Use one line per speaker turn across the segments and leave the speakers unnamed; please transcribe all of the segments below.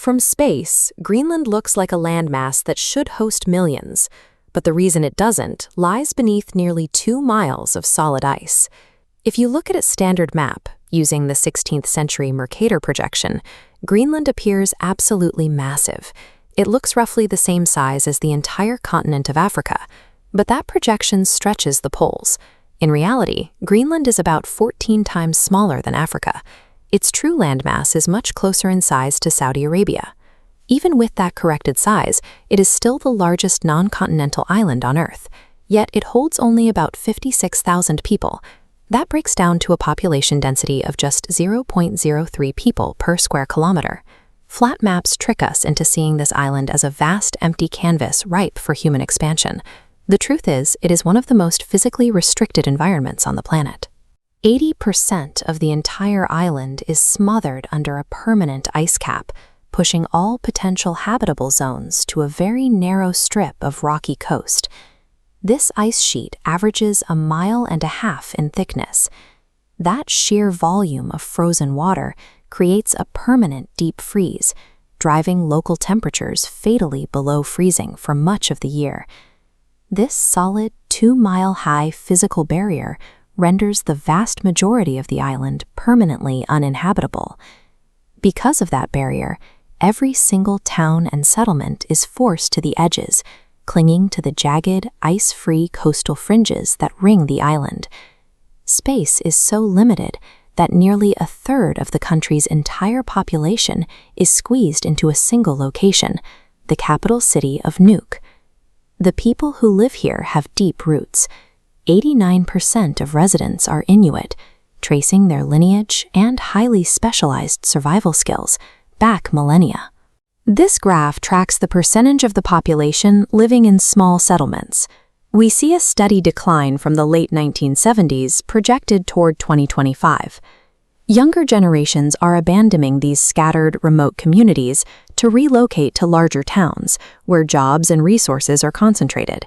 From space, Greenland looks like a landmass that should host millions, but the reason it doesn't lies beneath nearly 2 miles of solid ice. If you look at its standard map, using the 16th century Mercator projection, Greenland appears absolutely massive. It looks roughly the same size as the entire continent of Africa, but that projection stretches the poles. In reality, Greenland is about 14 times smaller than Africa. Its true landmass is much closer in size to Saudi Arabia. Even with that corrected size, it is still the largest non-continental island on Earth, yet it holds only about 56,000 people. That breaks down to a population density of just 0.03 people per square kilometer. Flat maps trick us into seeing this island as a vast, empty canvas ripe for human expansion. The truth is, it is one of the most physically restricted environments on the planet. 80% of the entire island is smothered under a permanent ice cap, pushing all potential habitable zones to a very narrow strip of rocky coast. This ice sheet averages 1.5 miles in thickness. That sheer volume of frozen water creates a permanent deep freeze, driving local temperatures fatally below freezing for much of the year. This solid 2-mile-high physical barrier renders the vast majority of the island permanently uninhabitable. Because of that barrier, every single town and settlement is forced to the edges, clinging to the jagged, ice-free coastal fringes that ring the island. Space is so limited that nearly 1/3 of the country's entire population is squeezed into a single location, the capital city of Nuuk. The people who live here have deep roots. 89% of residents are Inuit, tracing their lineage and highly specialized survival skills back millennia. This graph tracks the percentage of the population living in small settlements. We see a steady decline from the late 1970s projected toward 2025. Younger generations are abandoning these scattered, remote communities to relocate to larger towns, where jobs and resources are concentrated.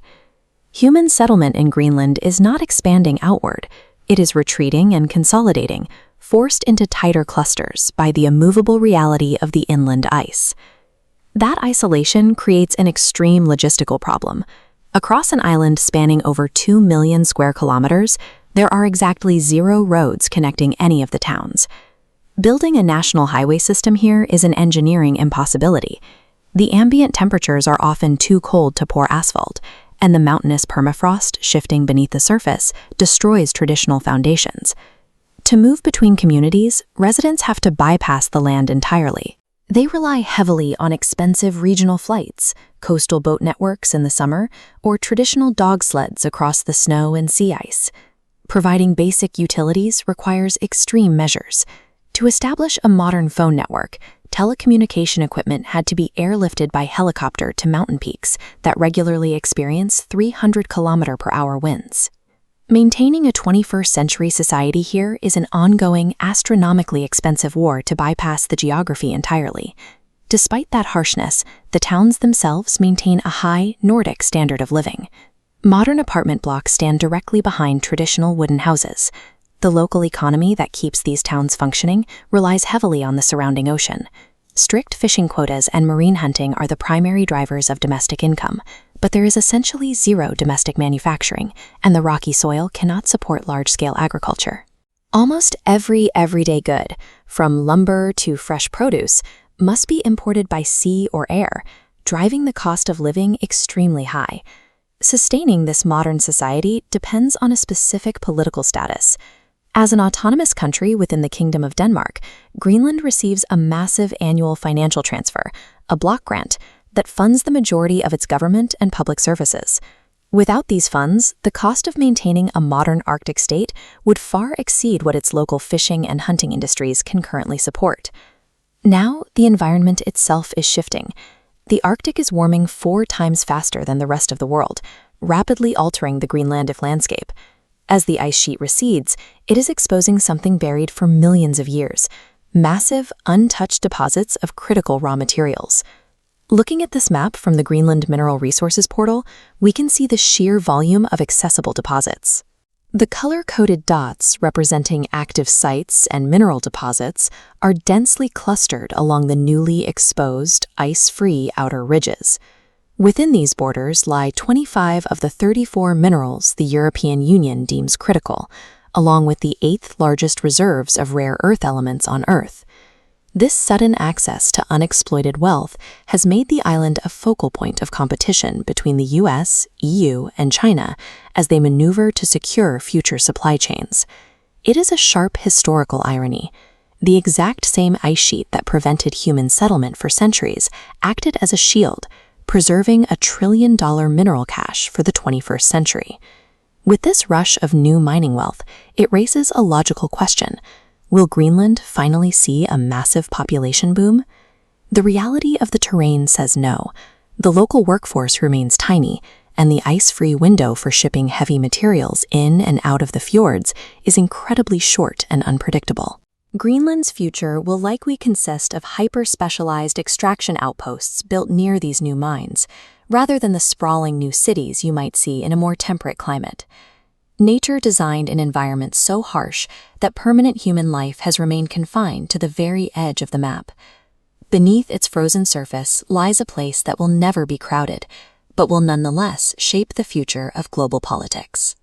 Human settlement in Greenland is not expanding outward. It is retreating and consolidating, forced into tighter clusters by the immovable reality of the inland ice. That isolation creates an extreme logistical problem. Across an island spanning over 2 million square kilometers, there are exactly 0 roads connecting any of the towns. Building a national highway system here is an engineering impossibility. The ambient temperatures are often too cold to pour asphalt, and the mountainous permafrost shifting beneath the surface destroys traditional foundations. To move between communities, residents have to bypass the land entirely. They rely heavily on expensive regional flights, coastal boat networks in the summer, or traditional dog sleds across the snow and sea ice. Providing basic utilities requires extreme measures. To establish a modern phone network, telecommunication equipment had to be airlifted by helicopter to mountain peaks that regularly experience 300-kilometer-per-hour winds. Maintaining a 21st century society here is an ongoing, astronomically expensive war to bypass the geography entirely. Despite that harshness, the towns themselves maintain a high, Nordic standard of living. Modern apartment blocks stand directly behind traditional wooden houses. The local economy that keeps these towns functioning relies heavily on the surrounding ocean. Strict fishing quotas and marine hunting are the primary drivers of domestic income, but there is essentially 0 domestic manufacturing, and the rocky soil cannot support large-scale agriculture. Almost every everyday good, from lumber to fresh produce, must be imported by sea or air, driving the cost of living extremely high. Sustaining this modern society depends on a specific political status. As an autonomous country within the Kingdom of Denmark, Greenland receives a massive annual financial transfer, a block grant, that funds the majority of its government and public services. Without these funds, the cost of maintaining a modern Arctic state would far exceed what its local fishing and hunting industries can currently support. Now, the environment itself is shifting. The Arctic is warming 4 times faster than the rest of the world, rapidly altering the Greenlandic landscape. As the ice sheet recedes, it is exposing something buried for millions of years, massive, untouched deposits of critical raw materials. Looking at this map from the Greenland Mineral Resources portal, we can see the sheer volume of accessible deposits. The color-coded dots representing active sites and mineral deposits are densely clustered along the newly exposed, ice-free outer ridges. Within these borders lie 25 of the 34 minerals the European Union deems critical, along with the 8th largest reserves of rare earth elements on Earth. This sudden access to unexploited wealth has made the island a focal point of competition between the US, EU, and China as they maneuver to secure future supply chains. It is a sharp historical irony. The exact same ice sheet that prevented human settlement for centuries acted as a shield, preserving $1 trillion mineral cache for the 21st century. With this rush of new mining wealth, it raises a logical question. Will Greenland finally see a massive population boom? The reality of the terrain says no. The local workforce remains tiny, and the ice-free window for shipping heavy materials in and out of the fjords is incredibly short and unpredictable. Greenland's future will likely consist of hyper-specialized extraction outposts built near these new mines, rather than the sprawling new cities you might see in a more temperate climate. Nature designed an environment so harsh that permanent human life has remained confined to the very edge of the map. Beneath its frozen surface lies a place that will never be crowded, but will nonetheless shape the future of global politics.